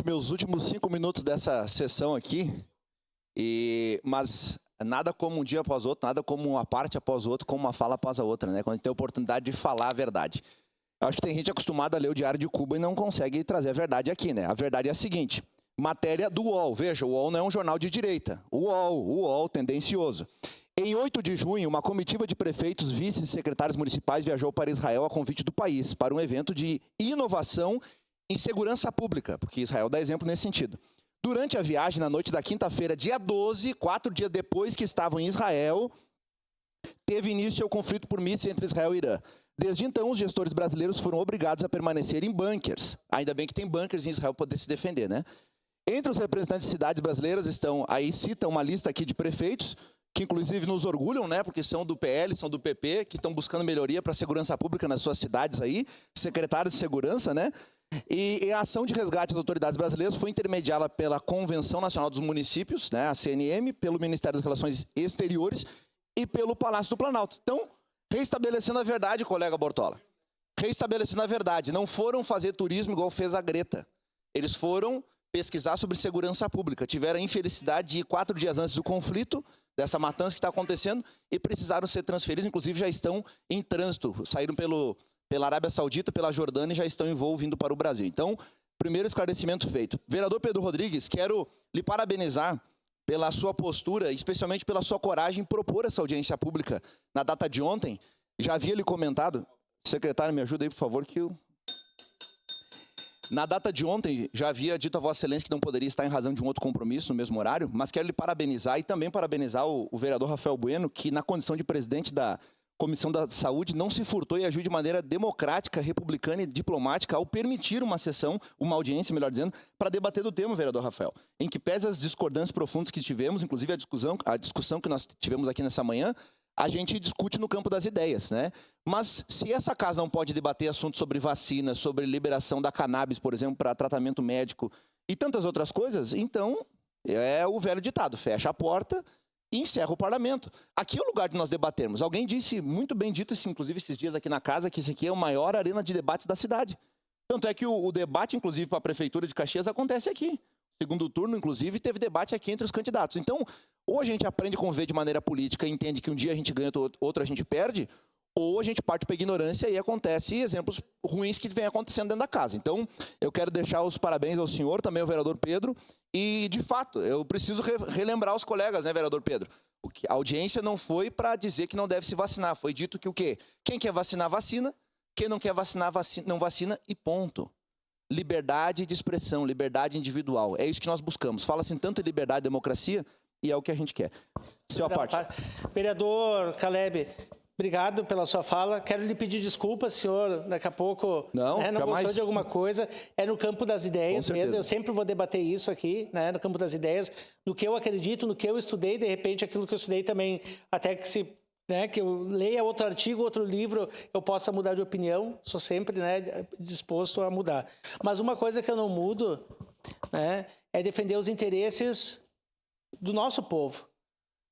meus últimos 5 minutos dessa sessão aqui, mas nada como um dia após outro, nada como uma parte após outra, como uma fala após a outra, né? Quando a gente tem a oportunidade de falar a verdade. Eu acho que tem gente acostumada a ler o Diário de Cuba e não consegue trazer a verdade aqui, né? A verdade é a seguinte, matéria do UOL. Veja, o UOL não é um jornal de direita. O UOL tendencioso. Em 8 de junho, uma comitiva de prefeitos, vices e secretários municipais viajou para Israel a convite do país, para um evento de inovação em segurança pública, porque Israel dá exemplo nesse sentido. Durante a viagem, na noite da quinta-feira, dia 12, 4 dias depois que estavam em Israel, teve início o conflito por mísseis entre Israel e Irã. Desde então, os gestores brasileiros foram obrigados a permanecer em bunkers. Ainda bem que tem bunkers em Israel para poder se defender, né? Entre os representantes de cidades brasileiras estão, aí cita uma lista aqui de prefeitos, que inclusive nos orgulham, né, porque são do PL, são do PP, que estão buscando melhoria para a segurança pública nas suas cidades aí, secretários de segurança, né? E a ação de resgate das autoridades brasileiras foi intermediada pela Convenção Nacional dos Municípios, né, a CNM, pelo Ministério das Relações Exteriores e pelo Palácio do Planalto. Então, reestabelecendo a verdade, colega Bortola. Reestabelecendo a verdade. Não foram fazer turismo igual fez a Greta. Eles foram pesquisar sobre segurança pública. Tiveram a infelicidade de ir 4 dias antes do conflito, dessa matança que está acontecendo, e precisaram ser transferidos, inclusive já estão em trânsito, saíram pela Arábia Saudita, pela Jordânia e já estão em voo vindo para o Brasil. Então, primeiro esclarecimento feito. Vereador Pedro Rodrigues, quero lhe parabenizar pela sua postura, especialmente pela sua coragem em propor essa audiência pública na data de ontem. Já havia lhe comentado, secretário, me ajuda aí, por favor, que eu... Na data de ontem, já havia dito a Vossa Excelência que não poderia estar em razão de um outro compromisso no mesmo horário, mas quero lhe parabenizar e também parabenizar o vereador Rafael Bueno, que na condição de presidente da Comissão da Saúde não se furtou e agiu de maneira democrática, republicana e diplomática ao permitir uma sessão, uma audiência, melhor dizendo, para debater do tema, vereador Rafael, em que pese as discordâncias profundas que tivemos, inclusive a discussão que nós tivemos aqui nessa manhã, a gente discute no campo das ideias, né? Mas se essa casa não pode debater assuntos sobre vacina, sobre liberação da cannabis, por exemplo, para tratamento médico e tantas outras coisas, então é o velho ditado, fecha a porta e encerra o parlamento. Aqui é o lugar de nós debatermos. Alguém disse, muito bem dito, inclusive esses dias aqui na casa, que isso aqui é a maior arena de debates da cidade. Tanto é que o debate, inclusive, para a Prefeitura de Caxias acontece aqui. Segundo turno, inclusive, teve debate aqui entre os candidatos. Então, ou a gente aprende a conviver de maneira política e entende que um dia a gente ganha, outro a gente perde, ou a gente parte para a ignorância e acontece exemplos ruins que vem acontecendo dentro da casa. Então, eu quero deixar os parabéns ao senhor, também ao vereador Pedro, e, de fato, eu preciso relembrar os colegas, né, vereador Pedro? A audiência não foi para dizer que não deve se vacinar, foi dito que o quê? Quem quer vacinar, vacina, quem não quer vacinar, não vacina e ponto. Liberdade de expressão, liberdade individual, é isso que nós buscamos. Fala-se tanto em liberdade e democracia, e é o que a gente quer. Senhor parte. Vereador Caleb, obrigado pela sua fala. Quero lhe pedir desculpas, senhor, daqui a pouco não gostou de alguma coisa. É no campo das ideias mesmo. Eu sempre vou debater isso aqui, né, no campo das ideias, no que eu acredito, no que eu estudei, de repente aquilo que eu estudei também, até que se... Né, que eu leia outro artigo, outro livro, eu possa mudar de opinião, sou sempre, né, disposto a mudar. Mas uma coisa que eu não mudo, né, é defender os interesses do nosso povo.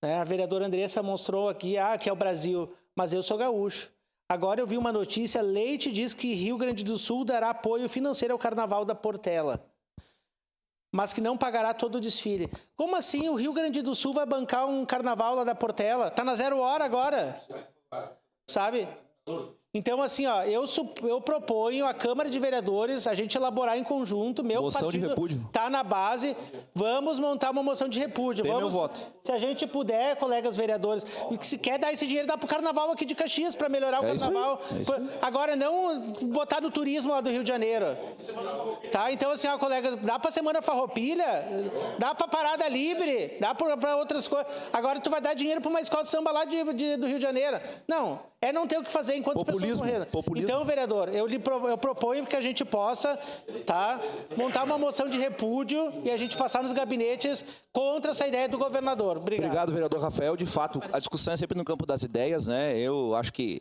Né? A vereadora Andressa mostrou aqui que é o Brasil, mas eu sou gaúcho. Agora eu vi uma notícia, Leite diz que Rio Grande do Sul dará apoio financeiro ao Carnaval da Portela, mas que não pagará todo o desfile. Como assim o Rio Grande do Sul vai bancar um carnaval lá da Portela? Tá na 0 hora agora. Sabe? Então, assim, ó, eu proponho à Câmara de Vereadores a gente elaborar em conjunto, meu moção partido de repúdio. Tá na base, vamos montar uma moção de repúdio. Tem meu voto. Se a gente puder, colegas vereadores, e se quer dar esse dinheiro, dá pro carnaval aqui de Caxias, para melhorar o carnaval. Agora, não botar no turismo lá do Rio de Janeiro. Tá? Então, assim, ó, colegas, dá pra Semana Farroupilha, dá pra Parada Livre, dá pra outras coisas. Agora, tu vai dar dinheiro pra uma escola de samba lá do Rio de Janeiro. Não, não ter o que fazer enquanto as pessoas morrendo. Então, vereador, eu proponho que a gente possa, tá, montar uma moção de repúdio e a gente passar nos gabinetes contra essa ideia do governador. Obrigado, vereador Rafael. De fato, a discussão é sempre no campo das ideias, né? Eu acho que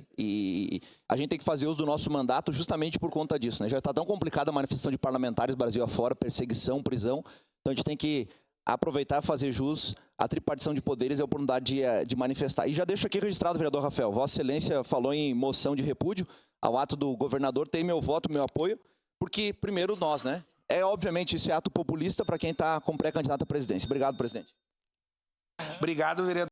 a gente tem que fazer uso do nosso mandato justamente por conta disso, né? Já está tão complicada a manifestação de parlamentares Brasil afora, perseguição, prisão. Então, a gente tem que aproveitar e fazer jus à tripartição de poderes e a oportunidade de manifestar. E já deixo aqui registrado, vereador Rafael, Vossa Excelência falou em moção de repúdio ao ato do governador, tem meu voto, meu apoio, porque, primeiro, nós, né? obviamente, esse ato populista para quem está como pré-candidato à presidência. Obrigado, presidente. Obrigado, vereador.